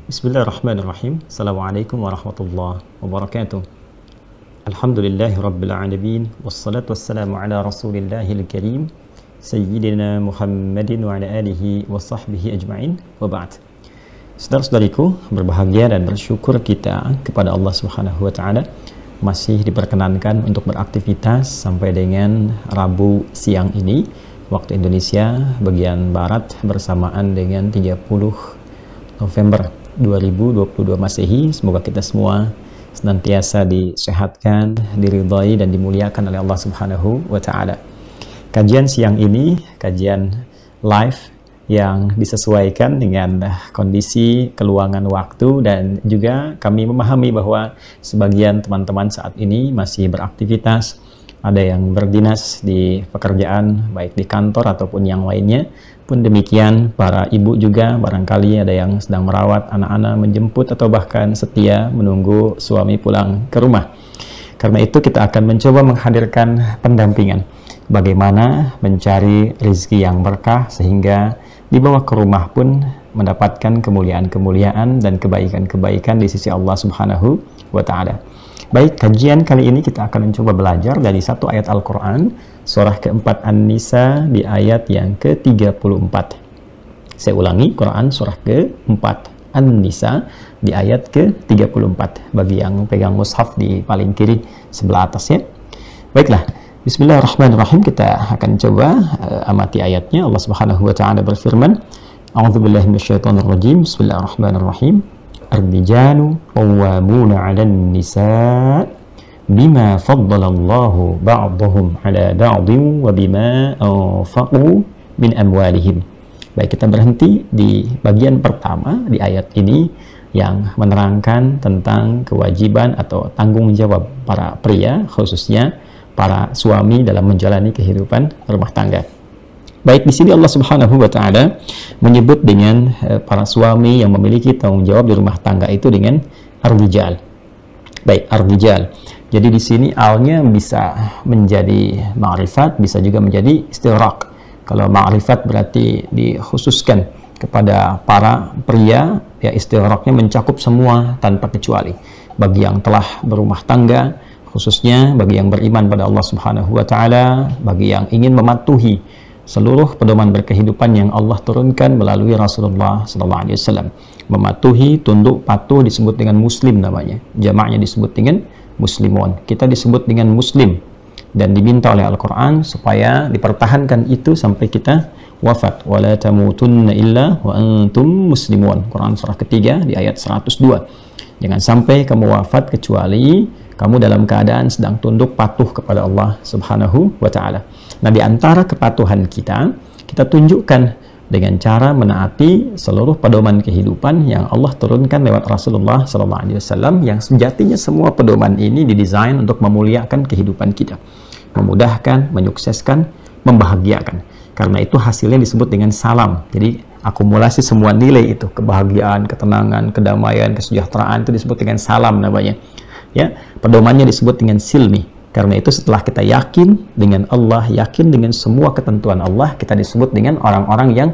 Bismillahirrahmanirrahim. Assalamualaikum warahmatullahi wabarakatuh. Alhamdulillahi rabbil alamin. Wassalatu wassalamu ala rasulillahil karim Sayyidina Muhammadin wa ala alihi wa sahbihi ajma'in. Wa ba'd. Saudara-saudariku, berbahagia dan bersyukur kita kepada Allah Subhanahu wa taala masih diperkenankan untuk beraktivitas sampai dengan Rabu siang ini waktu Indonesia bagian barat bersamaan dengan 30 November 2022 Masehi. Semoga kita semua senantiasa disehatkan, diridhai dan dimuliakan oleh Allah Subhanahu wa taala. Kajian siang ini kajian live yang disesuaikan dengan kondisi keluangan waktu, dan juga kami memahami bahwa sebagian teman-teman saat ini masih beraktivitas, ada yang berdinas di pekerjaan baik di kantor ataupun yang lainnya. Pun demikian para ibu juga barangkali ada yang sedang merawat anak-anak, menjemput atau bahkan setia menunggu suami pulang ke rumah. Karena itu kita akan mencoba menghadirkan pendampingan bagaimana mencari rezeki yang berkah sehingga dibawa ke rumah pun mendapatkan kemuliaan-kemuliaan dan kebaikan-kebaikan di sisi Allah Subhanahu wa taala. Baik, kajian kali ini kita akan mencoba belajar dari satu ayat Al-Quran, surah keempat An-Nisa di ayat yang ke-34. Saya ulangi, Quran surah keempat An-Nisa di ayat ke-34. Bagi yang pegang mushaf di paling kiri sebelah atas ya. Baiklah, Bismillahirrahmanirrahim, kita akan coba amati ayatnya. Allah Subhanahu wa taala berfirman, A'udzubillahi minasyaitonirrajim. Bismillahirrahmanirrahim. Ar-rijalu qawwamuna 'alan nisa bima faddalallahu ba'dahum 'ala ba'din wa bima anfaqu min amwalihim. Baik, kita berhenti di bagian pertama di ayat ini yang menerangkan tentang kewajiban atau tanggung jawab para pria, khususnya para suami dalam menjalani kehidupan rumah tangga. Baik, di sini Allah Subhanahu wa taala menyebut dengan para suami yang memiliki tanggung jawab di rumah tangga itu dengan ar-rijal. Baik, ar-rijal. Jadi di sini alnya bisa menjadi ma'rifat, bisa juga menjadi istighraq. Kalau ma'rifat berarti dikhususkan kepada para pria, ya istighraqnya mencakup semua tanpa kecuali. Bagi yang telah berumah tangga, khususnya bagi yang beriman pada Allah Subhanahu wa taala, bagi yang ingin mematuhi seluruh pedoman berkehidupan yang Allah turunkan melalui Rasulullah sallallahu alaihi wasallam. Mematuhi, tunduk, patuh disebut dengan muslim namanya. Jamaknya disebut dengan muslimun. Kita disebut dengan muslim dan diminta oleh Al-Qur'an supaya dipertahankan itu sampai kita wafat. Wala tamutunna illa wa antum muslimun. Quran surah ketiga di ayat 102. Jangan sampai kamu wafat kecuali kamu dalam keadaan sedang tunduk patuh kepada Allah Subhanahu wa taala. Nah, di antara kepatuhan kita tunjukkan dengan cara menaati seluruh pedoman kehidupan yang Allah turunkan lewat Rasulullah sallallahu alaihi wasallam, yang sejatinya semua pedoman ini didesain untuk memuliakan kehidupan kita, memudahkan, menyukseskan, membahagiakan. Karena itu hasilnya disebut dengan salam. Jadi akumulasi semua nilai itu, kebahagiaan, ketenangan, kedamaian, kesejahteraan, itu disebut dengan salam namanya. Ya, pedomannya disebut dengan silmi. Karena itu setelah kita yakin dengan Allah, yakin dengan semua ketentuan Allah, kita disebut dengan orang-orang yang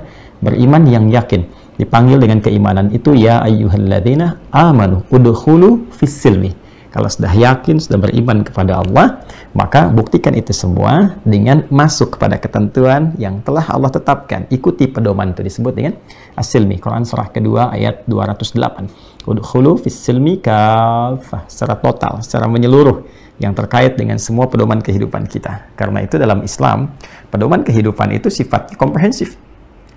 beriman, yang yakin. Dipanggil dengan keimanan itu, ya ayyuhalladzina amanu udkhulu fis silmi. Kalau sudah yakin, sudah beriman kepada Allah, maka buktikan itu semua dengan masuk kepada ketentuan yang telah Allah tetapkan. Ikuti pedoman itu, disebut dengan as-silmi. Quran surah kedua ayat 208. Udkhulu fis silmi kafah, secara total, secara menyeluruh, yang terkait dengan semua pedoman kehidupan kita. Karena itu dalam Islam, pedoman kehidupan itu sifatnya komprehensif.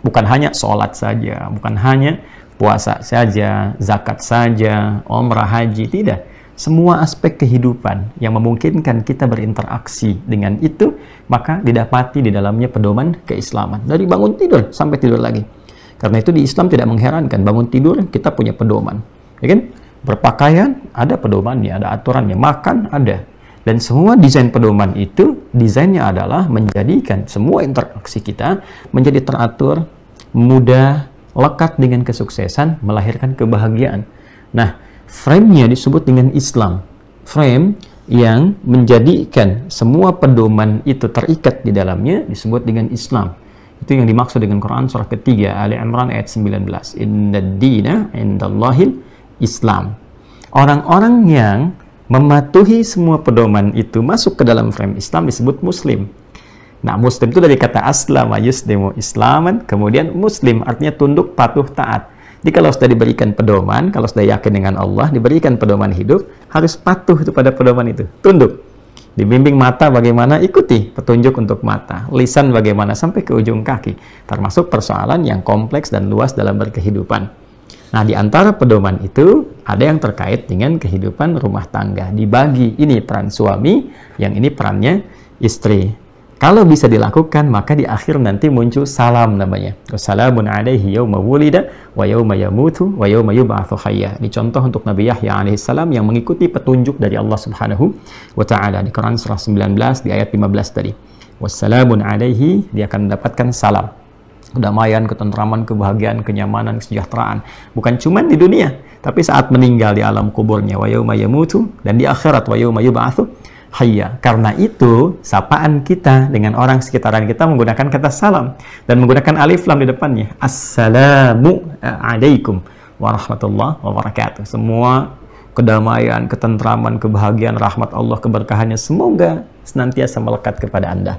Bukan hanya sholat saja, bukan hanya puasa saja, zakat saja, umrah, haji, tidak. Semua aspek kehidupan yang memungkinkan kita berinteraksi dengan itu, maka didapati di dalamnya pedoman keislaman. Dari bangun tidur sampai tidur lagi. Karena itu di Islam tidak mengherankan, bangun tidur kita punya pedoman. Ya kan? Berpakaian ada pedomannya, ada aturannya. Makan ada. Dan semua desain pedoman itu, desainnya adalah menjadikan semua interaksi kita menjadi teratur, mudah, lekat dengan kesuksesan, melahirkan kebahagiaan. Nah, frame-nya disebut dengan Islam. Frame yang menjadikan semua pedoman itu terikat di dalamnya disebut dengan Islam. Itu yang dimaksud dengan Quran surah ketiga Ali Imran ayat 19. Innad dina indallahil Islam. Orang-orang yang mematuhi semua pedoman itu masuk ke dalam frame Islam disebut muslim. Nah, muslim itu dari kata aslama yuslimu islaman, kemudian muslim artinya tunduk, patuh, taat. Jadi kalau sudah diberikan pedoman, kalau sudah yakin dengan Allah, diberikan pedoman hidup, harus patuh itu pada pedoman itu, tunduk. Dibimbing mata bagaimana, ikuti petunjuk untuk mata. Lisan bagaimana, sampai ke ujung kaki. Termasuk persoalan yang kompleks dan luas dalam berkehidupan. Nah, di antara pedoman itu, ada yang terkait dengan kehidupan rumah tangga. Dibagi, ini peran suami, yang ini perannya istri. Kalau bisa dilakukan, maka di akhir nanti muncul salam namanya. Wassalamun alaihi yawma wulida wa yawma yamutu wa yawma yub'atsu hayya. Ini contoh untuk Nabi Yahya alaihissalam yang mengikuti petunjuk dari Allah Subhanahu wa taala di Quran surah 19 di ayat 15 tadi. Wassalamun alaihi, dia akan mendapatkan salam. Kedamaian, ketentraman, kebahagiaan, kenyamanan, kesejahteraan. Bukan cuma di dunia, tapi saat meninggal di alam kuburnya. Wa yawma yamutu, dan di akhirat wa yawma yub'atsu hayya. Karena itu, sapaan kita dengan orang sekitaran kita menggunakan kata salam dan menggunakan alif lam di depannya. Assalamu alaikum warahmatullahi wabarakatuh. Semua kedamaian, ketentraman, kebahagiaan, rahmat Allah, keberkahannya semoga senantiasa melekat kepada Anda.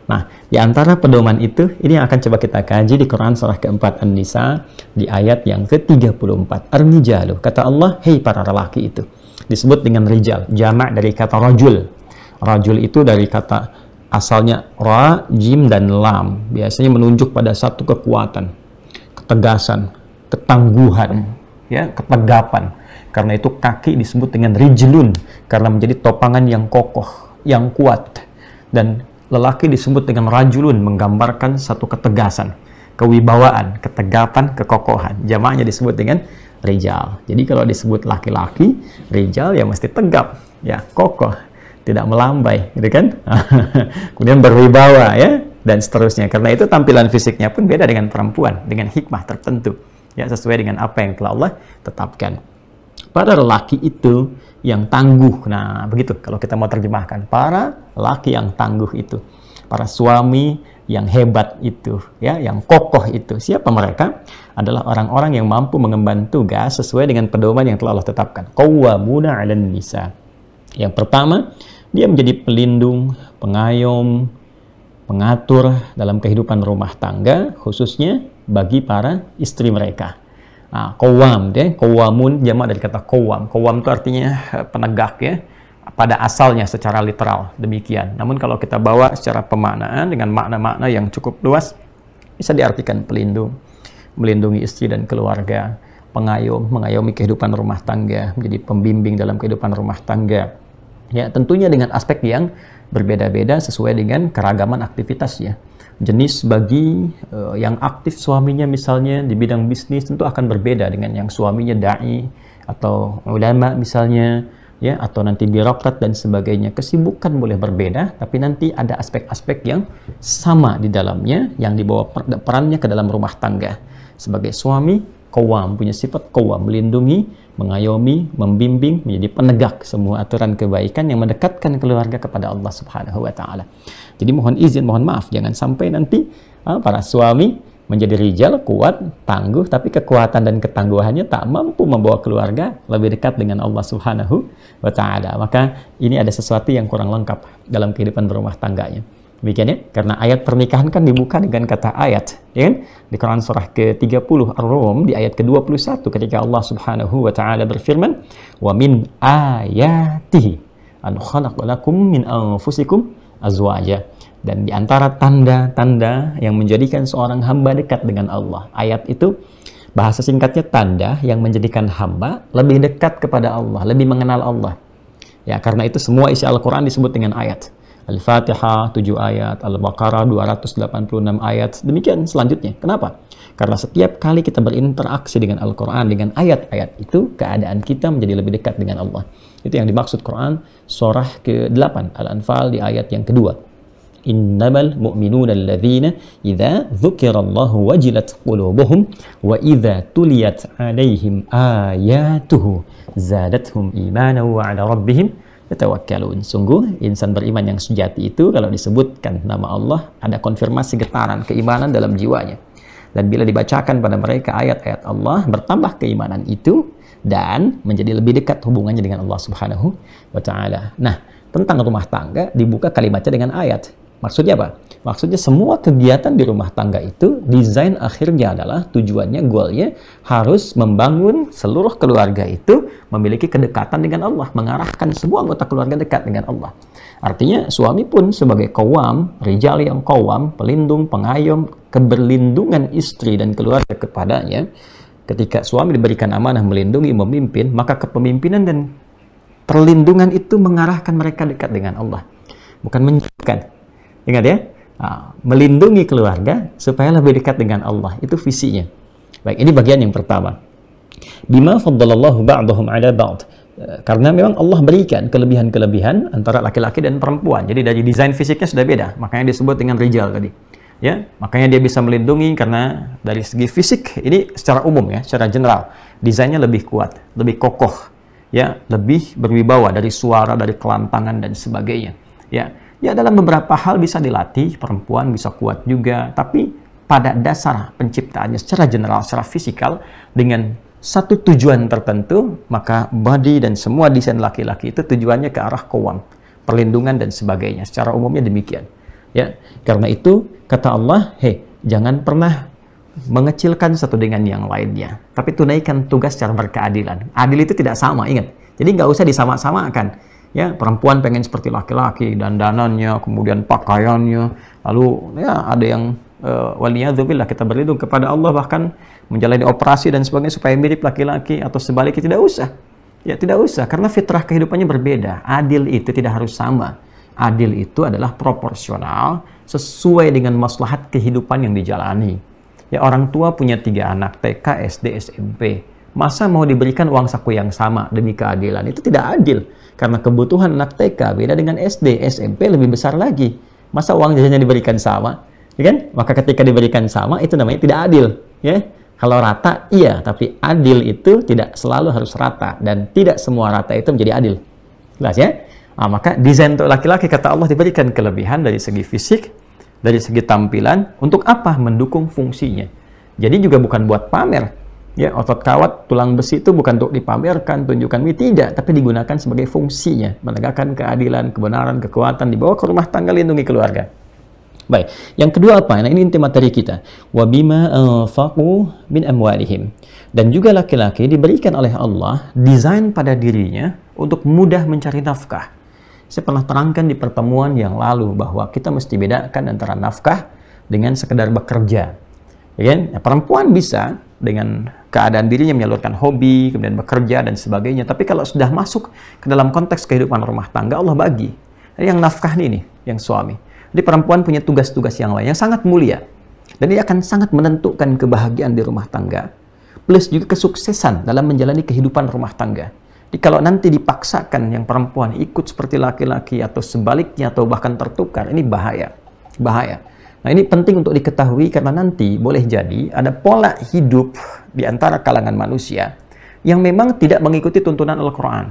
Nah, di antara pedoman itu, ini yang akan coba kita kaji di Quran surah keempat An-Nisa di ayat yang ke-34. Ar-rijalu, kata Allah, hei para lelaki itu. Disebut dengan rijal, jamak dari kata rajul. Rajul itu dari kata asalnya ra, jim, dan lam. Biasanya menunjuk pada satu kekuatan, ketegasan, ketangguhan, ya, ketegapan. Karena itu kaki disebut dengan rijlun, karena menjadi topangan yang kokoh, yang kuat. Dan lelaki disebut dengan rajulun, menggambarkan satu ketegasan, kewibawaan, ketegapan, kekokohan. Jamaknya disebut dengan rijal. Jadi kalau disebut laki-laki, rijal ya mesti tegap, ya kokoh, tidak melambai, gitu kan? Kemudian berwibawa, ya, dan seterusnya. Karena itu tampilan fisiknya pun beda dengan perempuan, dengan hikmah tertentu, ya, sesuai dengan apa yang telah Allah tetapkan. Para lelaki itu yang tangguh. Nah, begitu kalau kita mau terjemahkan, para lelaki yang tangguh itu, para suami yang hebat itu, ya, yang kokoh itu. Siapa mereka? Adalah orang-orang yang mampu mengemban tugas sesuai dengan pedoman yang telah Allah tetapkan. Qawwamuna 'alan nisa. Yang pertama, dia menjadi pelindung, pengayom, pengatur dalam kehidupan rumah tangga, khususnya bagi para istri mereka. Nah, qawwam, deh, qawwamun jamak dari kata qawwam. Qawwam itu artinya penegak, ya. Pada asalnya secara literal demikian. Namun kalau kita bawa secara pemaknaan dengan makna-makna yang cukup luas, bisa diartikan pelindung, melindungi istri dan keluarga, pengayom, mengayomi kehidupan rumah tangga, menjadi pembimbing dalam kehidupan rumah tangga. Ya, tentunya dengan aspek yang berbeda-beda sesuai dengan keragaman aktivitasnya. Jenis bagi yang aktif suaminya misalnya di bidang bisnis tentu akan berbeda dengan yang suaminya dai atau ulama misalnya, ya, atau nanti birokrat dan sebagainya. Kesibukan boleh berbeda, tapi nanti ada aspek-aspek yang sama di dalamnya yang dibawa perannya ke dalam rumah tangga. Sebagai suami, qawwam, punya sifat qawwam, melindungi, mengayomi, membimbing, menjadi penegak semua aturan kebaikan yang mendekatkan keluarga kepada Allah Subhanahu wa taala. Jadi mohon izin, mohon maaf, jangan sampai nanti para suami menjadi rijal, kuat, tangguh, tapi kekuatan dan ketangguhannya tak mampu membawa keluarga lebih dekat dengan Allah Subhanahu wa ta'ala. Maka ini ada sesuatu yang kurang lengkap dalam kehidupan berumah tangganya. Demikian, ya, karena ayat pernikahan kan dibuka dengan kata ayat, ya kan? Di Quran surah ke-30 Ar-Rum di ayat ke-21 ketika Allah Subhanahu wa ta'ala berfirman, "Wa min ayatihi an khalaqa lakum min anfusikum azwaja." Dan di antara tanda-tanda yang menjadikan seorang hamba dekat dengan Allah. Ayat itu bahasa singkatnya tanda yang menjadikan hamba lebih dekat kepada Allah, lebih mengenal Allah. Ya, karena itu semua isi Al-Quran disebut dengan ayat. Al-Fatihah 7 ayat, Al-Baqarah 286 ayat, demikian selanjutnya. Kenapa? Karena setiap kali kita berinteraksi dengan Al-Quran, dengan ayat-ayat itu, keadaan kita menjadi lebih dekat dengan Allah. Itu yang dimaksud Quran surah ke-8 Al-Anfal di ayat yang kedua. Innamal mu'minuna alladzina idza dzukirallahu wajilat qulubuhum wa idza tuliyat 'alaihim ayatuhu zadatuhum imanan wa 'ala rabbihim yatawakkalun. Sungguh insan beriman yang sejati itu kalau disebutkan nama Allah ada konfirmasi getaran keimanan dalam jiwanya. Dan bila dibacakan pada mereka ayat-ayat Allah, bertambah keimanan itu dan menjadi lebih dekat hubungannya dengan Allah Subhanahu wa taala. Nah, tentang rumah tangga dibuka kalimatnya dengan ayat. Maksudnya apa? Maksudnya semua kegiatan di rumah tangga itu desain akhirnya adalah tujuannya, goalnya harus membangun seluruh keluarga itu memiliki kedekatan dengan Allah, mengarahkan semua anggota keluarga dekat dengan Allah. Artinya suami pun sebagai qawwam, rijal yang qawwam, pelindung, pengayom, keberlindungan istri dan keluarga kepadanya. Ketika suami diberikan amanah melindungi, memimpin, maka kepemimpinan dan perlindungan itu mengarahkan mereka dekat dengan Allah, bukan menjauhkan. Ingat ya, melindungi keluarga supaya lebih dekat dengan Allah, itu visinya. Baik, ini bagian yang pertama. Bima faddalallahu ba'dahum 'ala ba'd. Karena memang Allah berikan kelebihan-kelebihan antara laki-laki dan perempuan. Jadi dari desain fisiknya sudah beda, makanya disebut dengan rijal tadi. Ya, makanya dia bisa melindungi karena dari segi fisik ini secara umum ya, secara general, desainnya lebih kuat, lebih kokoh, ya, lebih berwibawa dari suara, dari kelantangan dan sebagainya. Ya, dalam beberapa hal bisa dilatih, perempuan bisa kuat juga, tapi pada dasar penciptaannya secara general, secara fisikal, dengan satu tujuan tertentu, maka body dan semua desain laki-laki itu tujuannya ke arah qawwam, perlindungan dan sebagainya. Secara umumnya demikian. Ya, karena itu kata Allah, jangan pernah mengecilkan satu dengan yang lainnya, tapi tunaikan tugas secara berkeadilan. Adil itu tidak sama, ingat. Jadi nggak usah disama-samakan. Ya, perempuan pengen seperti laki-laki, dandanannya, kemudian pakaiannya, lalu ya ada yang waliyadzubillah, kita berlindung kepada Allah bahkan menjalani operasi dan sebagainya supaya mirip laki-laki atau sebaliknya, tidak usah. Ya, tidak usah, karena fitrah kehidupannya berbeda. Adil itu tidak harus sama. Adil itu adalah proporsional sesuai dengan maslahat kehidupan yang dijalani. Ya, orang tua punya 3 anak, TK, SD, SMP. Masa mau diberikan uang saku yang sama demi keadilan? Itu tidak adil. Karena kebutuhan anak TK beda dengan SD, SMP lebih besar lagi. Masa uang jajannya diberikan sama? Ya kan? Maka ketika diberikan sama, itu namanya tidak adil. Ya? Kalau rata, iya. Tapi adil itu tidak selalu harus rata. Dan tidak semua rata itu menjadi adil. Jelas ya? Maka desain untuk laki-laki, kata Allah, diberikan kelebihan dari segi fisik, dari segi tampilan. Untuk apa? Mendukung fungsinya. Jadi juga bukan buat pamer. Ya, otot kawat, tulang besi itu bukan untuk dipamerkan, tunjukkan, tidak, tapi digunakan sebagai fungsinya, menegakkan keadilan, kebenaran, kekuatan, dibawa ke rumah tangga, lindungi keluarga. Baik, yang kedua apa? Nah, ini inti materi kita. Wa bima anfaqu min amwalihim. Dan juga laki-laki diberikan oleh Allah desain pada dirinya untuk mudah mencari nafkah. Saya pernah terangkan di pertemuan yang lalu bahwa kita mesti bedakan antara nafkah dengan sekedar bekerja. Ya kan? Perempuan bisa dengan keadaan dirinya menyalurkan hobi, kemudian bekerja dan sebagainya. Tapi kalau sudah masuk ke dalam konteks kehidupan rumah tangga, Allah bagi. Yang nafkah ini, yang suami. Jadi perempuan punya tugas-tugas yang lain yang sangat mulia. Dan dia akan sangat menentukan kebahagiaan di rumah tangga. Plus juga kesuksesan dalam menjalani kehidupan rumah tangga. Jadi kalau nanti dipaksakan yang perempuan ikut seperti laki-laki atau sebaliknya atau bahkan tertukar, ini bahaya. Bahaya. Nah, ini penting untuk diketahui karena nanti boleh jadi ada pola hidup di antara kalangan manusia yang memang tidak mengikuti tuntunan Al-Quran.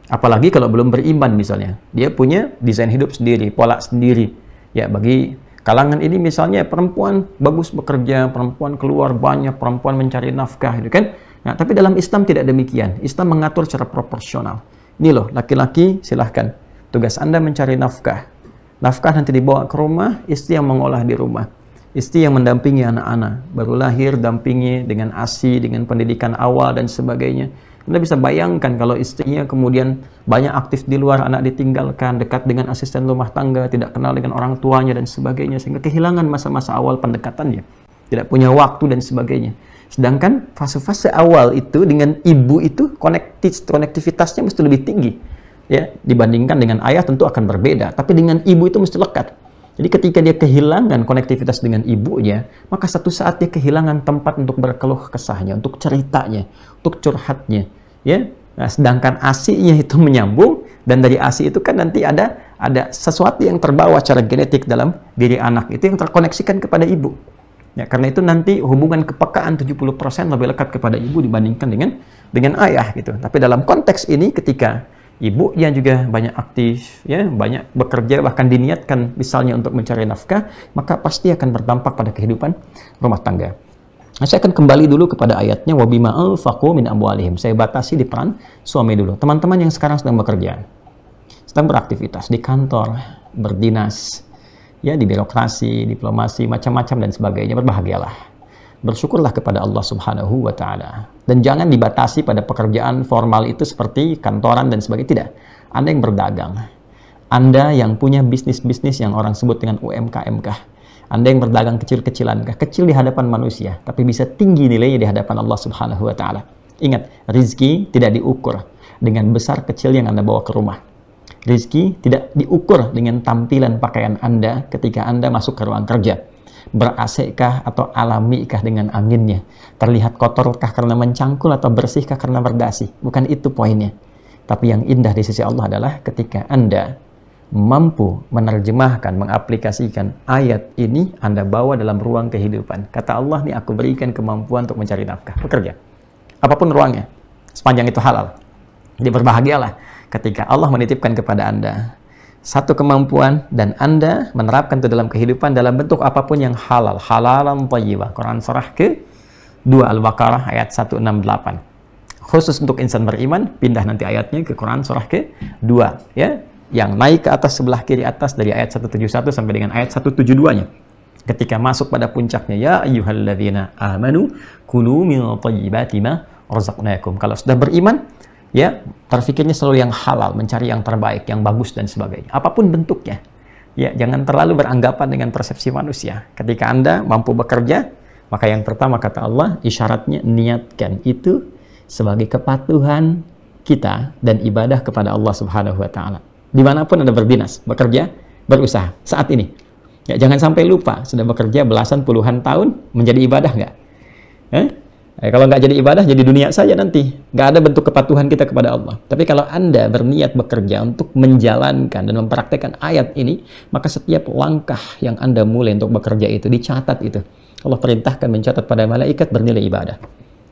Apalagi kalau belum beriman misalnya. Dia punya desain hidup sendiri, pola sendiri. Ya, bagi kalangan ini misalnya perempuan bagus bekerja, perempuan keluar banyak, perempuan mencari nafkah, gitu kan? Nah, tapi dalam Islam tidak demikian. Islam mengatur secara proporsional. Ini loh, laki-laki silahkan. Tugas Anda mencari nafkah. Nafkah nanti dibawa ke rumah, istri yang mengolah di rumah. Istri yang mendampingi anak-anak. Baru lahir, dampingi dengan ASI, dengan pendidikan awal dan sebagainya. Anda bisa bayangkan kalau istrinya kemudian banyak aktif di luar, anak ditinggalkan, dekat dengan asisten rumah tangga, tidak kenal dengan orang tuanya dan sebagainya, sehingga kehilangan masa-masa awal pendekatannya. Tidak punya waktu dan sebagainya. Sedangkan fase-fase awal itu dengan ibu itu konektivitasnya mesti lebih tinggi. Ya, dibandingkan dengan ayah tentu akan berbeda, tapi dengan ibu itu mesti lekat. Jadi ketika dia kehilangan konektivitas dengan ibunya, maka satu saat dia kehilangan tempat untuk berkeluh kesahnya, untuk ceritanya, untuk curhatnya. Ya, nah, sedangkan ASI-nya itu menyambung, dan dari ASI itu kan nanti ada sesuatu yang terbawa secara genetik dalam diri anak itu yang terkoneksikan kepada ibu. Ya, karena itu nanti hubungan kepekaan 70% lebih lekat kepada ibu dibandingkan dengan ayah gitu. Tapi dalam konteks ini ketika ibunya juga banyak aktif, ya, banyak bekerja, bahkan diniatkan misalnya untuk mencari nafkah, maka pasti akan berdampak pada kehidupan rumah tangga. Nah, saya akan kembali dulu kepada ayatnya wabima anfaqu min amwalihim. Saya batasi di peran suami dulu. Teman-teman yang sekarang sedang bekerja, sedang beraktivitas di kantor, berdinas, ya, di birokrasi, diplomasi, macam-macam dan sebagainya, berbahagialah. Bersyukurlah kepada Allah Subhanahu wa Ta'ala. Dan jangan dibatasi pada pekerjaan formal itu seperti kantoran dan sebagainya. Tidak. Anda yang berdagang, Anda yang punya bisnis-bisnis yang orang sebut dengan UMKM kah, Anda yang berdagang kecil-kecilan kah, kecil di hadapan manusia, tapi bisa tinggi nilainya di hadapan Allah Subhanahu wa Ta'ala. Ingat, rizki tidak diukur dengan besar kecil yang Anda bawa ke rumah. Rizki tidak diukur dengan tampilan pakaian Anda ketika Anda masuk ke ruang kerja. Ber-AC-kah atau alami-kah dengan anginnya? Terlihat kotorkah karena mencangkul atau bersihkah karena berdasi? Bukan itu poinnya. Tapi yang indah di sisi Allah adalah ketika Anda mampu menerjemahkan, mengaplikasikan ayat ini, Anda bawa dalam ruang kehidupan. Kata Allah, nih aku berikan kemampuan untuk mencari nafkah, bekerja. Apapun ruangnya, sepanjang itu halal. Jadi berbahagialah ketika Allah menitipkan kepada Anda satu kemampuan dan Anda menerapkan itu dalam kehidupan dalam bentuk apapun yang halal, halalan thayyibah. Quran surah ke-2 Al-Baqarah ayat 168. Khusus untuk insan beriman, pindah nanti ayatnya ke Quran surah ke-2, ya, yang naik ke atas sebelah kiri atas dari ayat 171 sampai dengan ayat 172-nya. Ketika masuk pada puncaknya, ya ayyuhalladzina amanu kulu min thayyibati ma razaqnakum. Kalau sudah beriman, ya, terfikirnya selalu yang halal, mencari yang terbaik, yang bagus dan sebagainya. Apapun bentuknya. Ya, jangan terlalu beranggapan dengan persepsi manusia. Ketika Anda mampu bekerja, maka yang pertama kata Allah, isyaratnya niatkan itu sebagai kepatuhan kita dan ibadah kepada Allah Subhanahu wa Ta'ala. Dimanapun Anda berdinas, bekerja, berusaha saat ini. Ya, jangan sampai lupa sudah bekerja belasan puluhan tahun, menjadi ibadah nggak? Kalau nggak jadi ibadah, jadi dunia saja nanti. Nggak ada bentuk kepatuhan kita kepada Allah. Tapi kalau Anda berniat bekerja untuk menjalankan dan mempraktekkan ayat ini, maka setiap langkah yang Anda mulai untuk bekerja itu, dicatat itu. Allah perintahkan mencatat pada malaikat bernilai ibadah.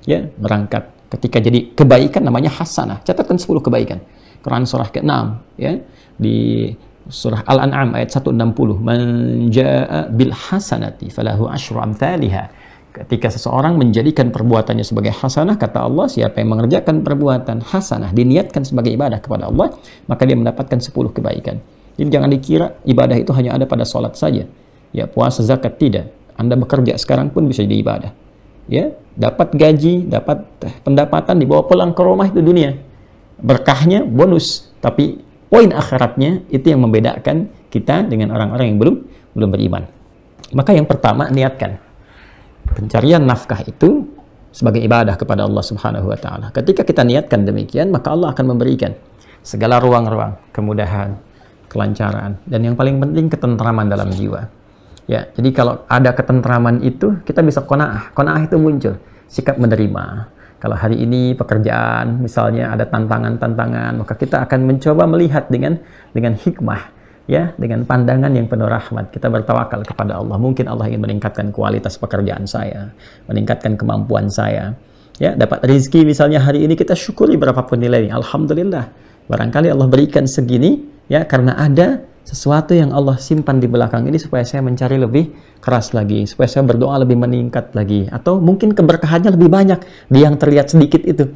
Ya, berangkat. Ketika jadi kebaikan namanya hasanah. Catatkan 10 kebaikan. Quran surah ke-6, ya. Di surah Al-An'am ayat 160. Man jaa'a bil hasanati falahu asyru amthaliha. Ketika seseorang menjadikan perbuatannya sebagai hasanah, kata Allah, siapa yang mengerjakan perbuatan hasanah, diniatkan sebagai ibadah kepada Allah, maka dia mendapatkan 10 kebaikan. Jadi jangan dikira ibadah itu hanya ada pada sholat saja. Ya, puasa, zakat, tidak. Anda bekerja sekarang pun bisa jadi ibadah. Ya, dapat gaji, dapat pendapatan, dibawa pulang ke rumah, itu dunia. Berkahnya bonus, tapi poin akhiratnya itu yang membedakan kita dengan orang-orang yang belum beriman. Maka yang pertama, niatkan. Pencarian nafkah itu sebagai ibadah kepada Allah Subhanahu wa Ta'ala. Ketika kita niatkan demikian, maka Allah akan memberikan segala ruang-ruang, kemudahan, kelancaran, dan yang paling penting ketentraman dalam jiwa. Ya, jadi kalau ada ketentraman itu, kita bisa qanaah. Qanaah itu muncul, sikap menerima. Kalau hari ini pekerjaan misalnya ada tantangan-tantangan, maka kita akan mencoba melihat dengan hikmah. Ya, dengan pandangan yang penuh rahmat, kita bertawakal kepada Allah. Mungkin Allah ingin meningkatkan kualitas pekerjaan saya, meningkatkan kemampuan saya. Ya, dapat rezeki misalnya hari ini, kita syukuri berapapun nilainya. Alhamdulillah. Barangkali Allah berikan segini, ya, karena ada sesuatu yang Allah simpan di belakang ini supaya saya mencari lebih keras lagi, supaya saya berdoa lebih meningkat lagi, atau mungkin keberkahannya lebih banyak di yang terlihat sedikit itu.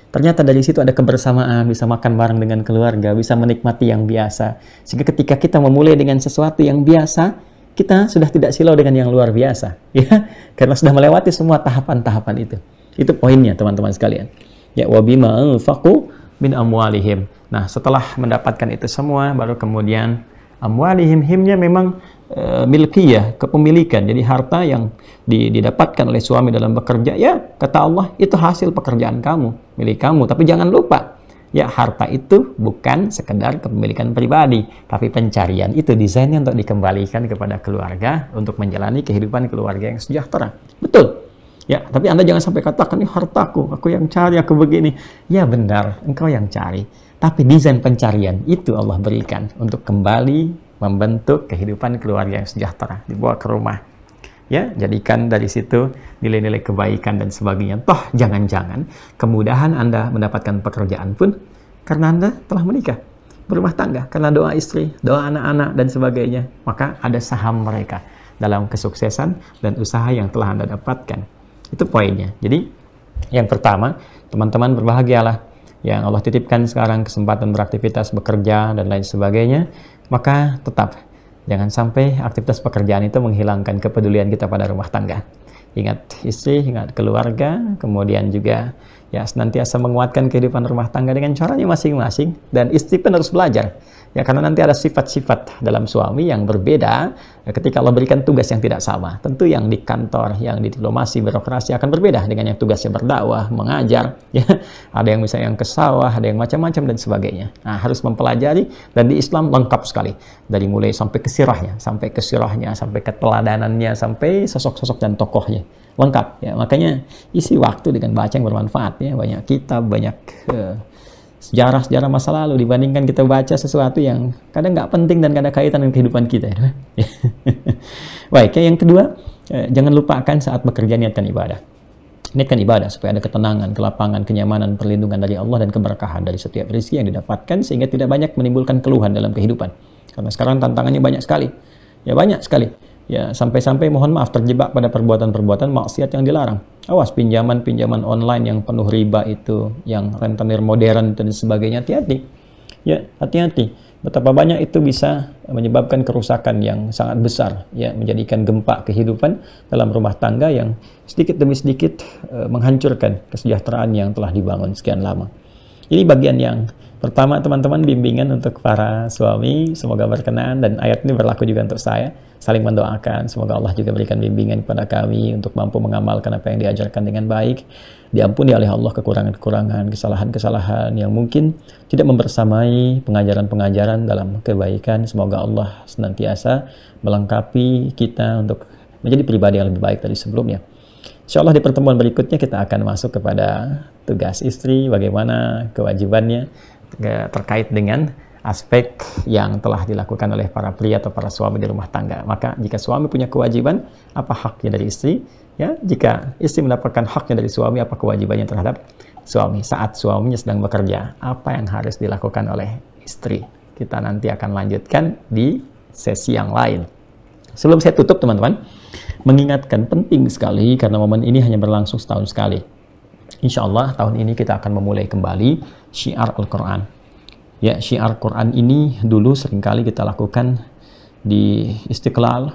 Ternyata dari situ ada kebersamaan, bisa makan bareng dengan keluarga, bisa menikmati yang biasa. Sehingga ketika kita memulai dengan sesuatu yang biasa, kita sudah tidak silau dengan yang luar biasa. Ya, karena sudah melewati semua tahapan-tahapan itu. Itu poinnya, teman-teman sekalian. Ya, wabima anfaqu min amwalihim. Nah, setelah mendapatkan itu semua, baru kemudian amwalihim, himnya memang milkiyah, kepemilikan. Jadi harta yang didapatkan oleh suami dalam bekerja, ya, kata Allah, itu hasil pekerjaan kamu, milik kamu. Tapi jangan lupa, ya, harta itu bukan sekedar kepemilikan pribadi, tapi pencarian itu desainnya untuk dikembalikan kepada keluarga, untuk menjalani kehidupan keluarga yang sejahtera. Betul. Ya, tapi Anda jangan sampai katakan, ini hartaku, aku yang cari, aku begini. Ya benar, engkau yang cari. Tapi desain pencarian itu Allah berikan untuk kembali membentuk kehidupan keluarga yang sejahtera, dibawa ke rumah. Ya, jadikan dari situ nilai-nilai kebaikan dan sebagainya. Toh jangan-jangan kemudahan Anda mendapatkan pekerjaan pun karena Anda telah menikah, berumah tangga, karena doa istri, doa anak-anak, dan sebagainya. Maka ada saham mereka dalam kesuksesan dan usaha yang telah Anda dapatkan. Itu poinnya. Jadi, yang pertama, teman-teman berbahagialah yang Allah titipkan sekarang kesempatan beraktivitas, bekerja, dan lain sebagainya. Maka tetap, jangan sampai aktivitas pekerjaan itu menghilangkan kepedulian kita pada rumah tangga. Ingat istri, ingat keluarga, kemudian juga ya senantiasa menguatkan kehidupan rumah tangga dengan caranya masing-masing. Dan istri pun harus belajar. Ya, karena nanti ada sifat-sifat dalam suami yang berbeda ketika Allah berikan tugas yang tidak sama. Tentu yang di kantor, yang di diplomasi, birokrasi akan berbeda dengan yang tugasnya berdakwah, mengajar. Ya. Ada yang misalnya yang ke sawah, ada yang macam-macam dan sebagainya. Nah, harus mempelajari, dan di Islam lengkap sekali. Dari mulai sampai ke sirahnya, sampai ke sirahnya, sampai ke teladanannya, sampai sosok-sosok dan tokohnya. Lengkap. Ya. Makanya isi waktu dengan baca yang bermanfaat. Ya. Banyak kitab, banyak sejarah-sejarah masa lalu dibandingkan kita baca sesuatu yang kadang nggak penting dan nggak ada kaitan dengan kehidupan kita. Ya. Baik, yang kedua, jangan lupakan saat bekerja niatkan ibadah. Niatkan ibadah supaya ada ketenangan, kelapangan, kenyamanan, perlindungan dari Allah dan keberkahan dari setiap rezeki yang didapatkan sehingga tidak banyak menimbulkan keluhan dalam kehidupan. Karena sekarang tantangannya banyak sekali. Ya, banyak sekali. Ya, sampai-sampai mohon maaf terjebak pada perbuatan-perbuatan maksiat yang dilarang. Awas pinjaman-pinjaman online yang penuh riba itu, yang rentenir modern dan sebagainya, hati-hati. Ya, hati-hati. Betapa banyak itu bisa menyebabkan kerusakan yang sangat besar, ya, menjadikan gempa kehidupan dalam rumah tangga yang sedikit demi sedikit menghancurkan kesejahteraan yang telah dibangun sekian lama. Ini bagian yang pertama, teman-teman, bimbingan untuk para suami, semoga berkenan, dan ayat ini berlaku juga untuk saya. Saling mendoakan, semoga Allah juga berikan bimbingan kepada kami untuk mampu mengamalkan apa yang diajarkan dengan baik. Diampuni oleh Allah kekurangan-kekurangan, kesalahan-kesalahan yang mungkin tidak membersamai pengajaran-pengajaran dalam kebaikan. Semoga Allah senantiasa melengkapi kita untuk menjadi pribadi yang lebih baik dari sebelumnya. Insya Allah di pertemuan berikutnya kita akan masuk kepada tugas istri, bagaimana kewajibannya terkait dengan aspek yang telah dilakukan oleh para pria atau para suami di rumah tangga. Maka jika suami punya kewajiban, apa haknya dari istri? Ya, jika istri mendapatkan haknya dari suami, apa kewajibannya terhadap suami? Saat suaminya sedang bekerja, apa yang harus dilakukan oleh istri? Kita nanti akan lanjutkan di sesi yang lain. Sebelum saya tutup, teman-teman, mengingatkan penting sekali karena momen ini hanya berlangsung setahun sekali. Insya Allah tahun ini kita akan memulai kembali syiar Al-Quran. Ya, syiar Quran ini dulu seringkali kita lakukan di Istiqlal,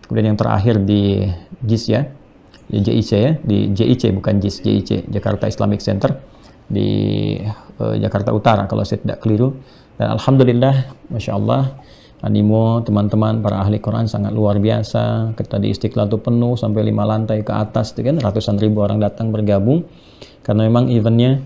kemudian yang terakhir di JIC, ya, di JIC, ya, di JIC bukan JIC, JIC, Jakarta Islamic Center di Jakarta Utara kalau saya tidak keliru. Dan alhamdulillah, masya Allah, animo teman-teman para ahli Quran sangat luar biasa. Kita di Istiqlal itu penuh sampai 5 lantai ke atas, kan, ratusan ribu orang datang bergabung karena memang eventnya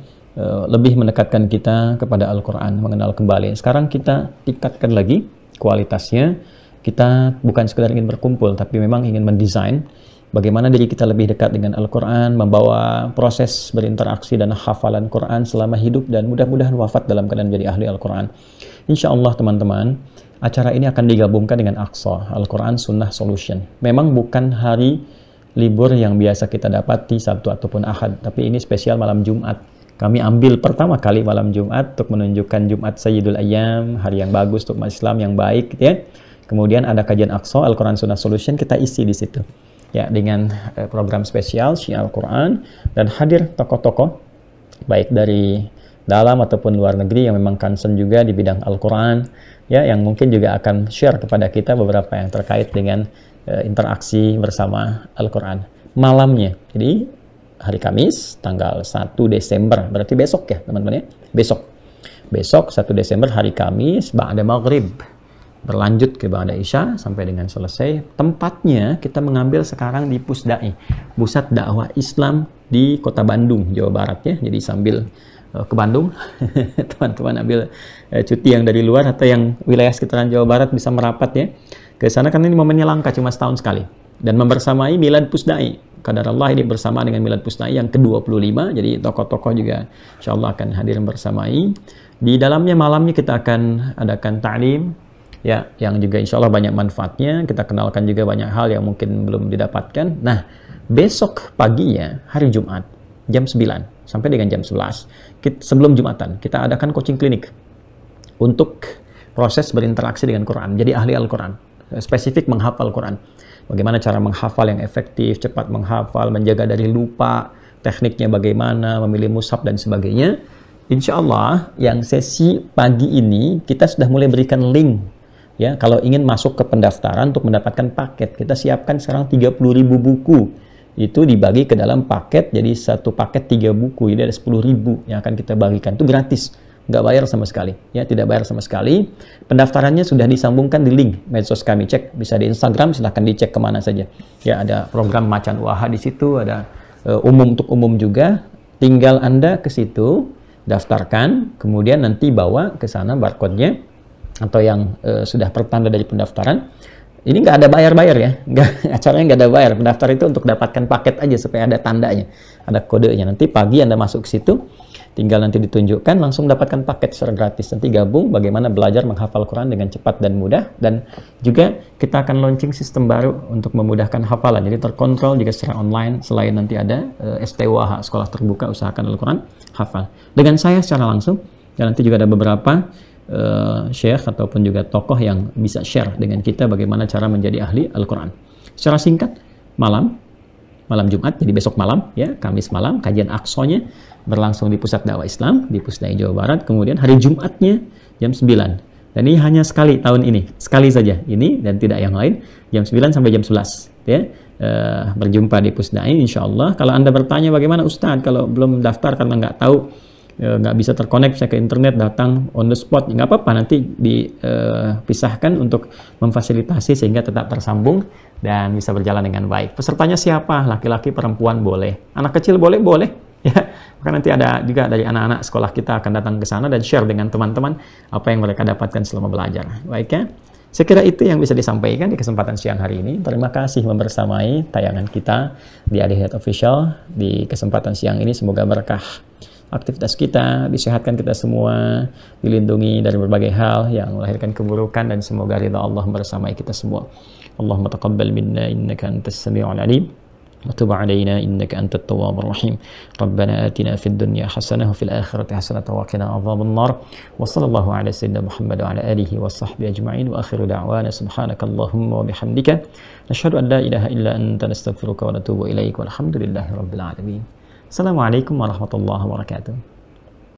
lebih mendekatkan kita kepada Al-Quran, mengenal kembali. Sekarang kita tingkatkan lagi kualitasnya. Kita bukan sekedar ingin berkumpul, tapi memang ingin mendesain bagaimana diri kita lebih dekat dengan Al-Quran, membawa proses berinteraksi dan hafalan Quran selama hidup, dan mudah-mudahan wafat dalam keadaan menjadi ahli Al-Quran. Insya Allah, teman-teman, acara ini akan digabungkan dengan Aqsa, Al-Quran Sunnah Solution. Memang bukan hari libur yang biasa kita dapati Sabtu ataupun Ahad, tapi ini spesial malam Jumat. Kami ambil pertama kali malam Jumat untuk menunjukkan Jumat Sayyidul Ayyam, hari yang bagus untuk umat Islam yang baik, gitu ya. Kemudian ada kajian Aqsa, Al-Quran Sunnah Solution, kita isi di situ. Ya, dengan program spesial Syiar Al-Quran, dan hadir tokoh-tokoh baik dari dalam ataupun luar negeri yang memang concern juga di bidang Al-Quran, ya, yang mungkin juga akan share kepada kita beberapa yang terkait dengan interaksi bersama Al-Quran. Malamnya, jadi hari Kamis, tanggal 1 Desember, berarti besok ya teman-teman ya, besok 1 Desember hari Kamis, ba'da maghrib, berlanjut ke ba'da Isya sampai dengan selesai. Tempatnya kita mengambil sekarang di Pusdai, Pusat Dakwah Islam di Kota Bandung, Jawa Barat, ya. Jadi sambil ke Bandung, teman-teman ambil cuti yang dari luar atau yang wilayah sekitaran Jawa Barat bisa merapat, ya, ke sana, karena ini momennya langka, cuma setahun sekali, dan membersamai Milad Pusdai. Qadarullah ini bersama dengan Milad Pusdai yang ke-25, jadi tokoh-tokoh juga insya Allah akan hadir bersamai. Di dalamnya malamnya kita akan adakan ta'lim, ya, yang juga insya Allah banyak manfaatnya. Kita kenalkan juga banyak hal yang mungkin belum didapatkan. Nah, besok paginya hari Jumat jam 9 sampai dengan jam 11. Sebelum Jumatan, kita adakan coaching klinik untuk proses berinteraksi dengan Quran, jadi ahli Al-Quran, spesifik menghafal Quran. Bagaimana cara menghafal yang efektif, cepat menghafal, menjaga dari lupa, tekniknya bagaimana, memilih mushaf dan sebagainya. Insya Allah yang sesi pagi ini kita sudah mulai berikan link. Ya, kalau ingin masuk ke pendaftaran untuk mendapatkan paket, kita siapkan sekarang 30.000 buku. Itu dibagi ke dalam paket, jadi satu paket 3 buku, jadi ada 10.000 yang akan kita bagikan. Itu gratis, nggak bayar sama sekali. Ya, tidak bayar sama sekali. Pendaftarannya sudah disambungkan di link medsos kami, cek bisa di Instagram, silahkan dicek kemana saja. Ya, ada program Macan Waha di situ, ada untuk umum juga. Tinggal Anda ke situ, daftarkan, kemudian nanti bawa ke sana barcode-nya atau yang sudah pertanda dari pendaftaran. Ini nggak ada bayar-bayar ya, acaranya nggak ada bayar. Pendaftar itu untuk dapatkan paket aja supaya ada tandanya, ada kodenya. Nanti pagi Anda masuk ke situ, tinggal nanti ditunjukkan, langsung dapatkan paket secara gratis. Nanti gabung bagaimana belajar menghafal Quran dengan cepat dan mudah. Dan juga kita akan launching sistem baru untuk memudahkan hafalan. Jadi terkontrol juga secara online. Selain nanti ada STWH, Sekolah Terbuka Usahakan Al-Quran, hafal. Dengan saya secara langsung, dan nanti juga ada beberapa syekh ataupun juga tokoh yang bisa share dengan kita bagaimana cara menjadi ahli Al-Quran. Secara singkat, malam Jumat, jadi besok malam, ya, Kamis malam, kajian Aqsanya berlangsung di Pusat Dakwah Islam, di Pusdai Jawa Barat. Kemudian hari Jumatnya jam 9. Dan ini hanya sekali tahun ini, sekali saja ini dan tidak yang lain, jam 9 sampai jam 11. Ya. Berjumpa di Pusdai, insya Allah. Kalau Anda bertanya bagaimana Ustadz, kalau belum daftar karena nggak tahu, nggak bisa terkonek saya ke internet, datang on the spot, nggak apa-apa, nanti dipisahkan untuk memfasilitasi sehingga tetap tersambung dan bisa berjalan dengan baik. Pesertanya siapa? Laki-laki, perempuan boleh, anak kecil boleh ya. Maka nanti ada juga dari anak-anak sekolah kita akan datang ke sana dan share dengan teman-teman apa yang mereka dapatkan selama belajar. Baik ya, saya kira itu yang bisa disampaikan di kesempatan siang hari ini. Terima kasih membersamai tayangan kita di Alihayat Official di kesempatan siang ini. Semoga berkah aktivitas kita, disehatkan kita semua, dilindungi dari berbagai hal yang melahirkan keburukan, dan semoga ridha Allah bersamai kita semua. Allahumma taqabbal minna innaka antas sami'ul alim wa tub 'alaina innaka antat tawwabur rahim. Rabbana atina fid dunya hasanah wa fil akhirati hasanah wa qina adzaban nar. Wa sallallahu ala sayyidina Muhammad wa ala alihi wa sahbihi ajma'in wa akhiru da'wana subhanakallahumma wa bihamdika nashhadu an la ilaha illa anta nastaghfiruka wa natubu ilaik walhamdulillahi rabbil alamin. Assalamualaikum warahmatullahi wabarakatuh.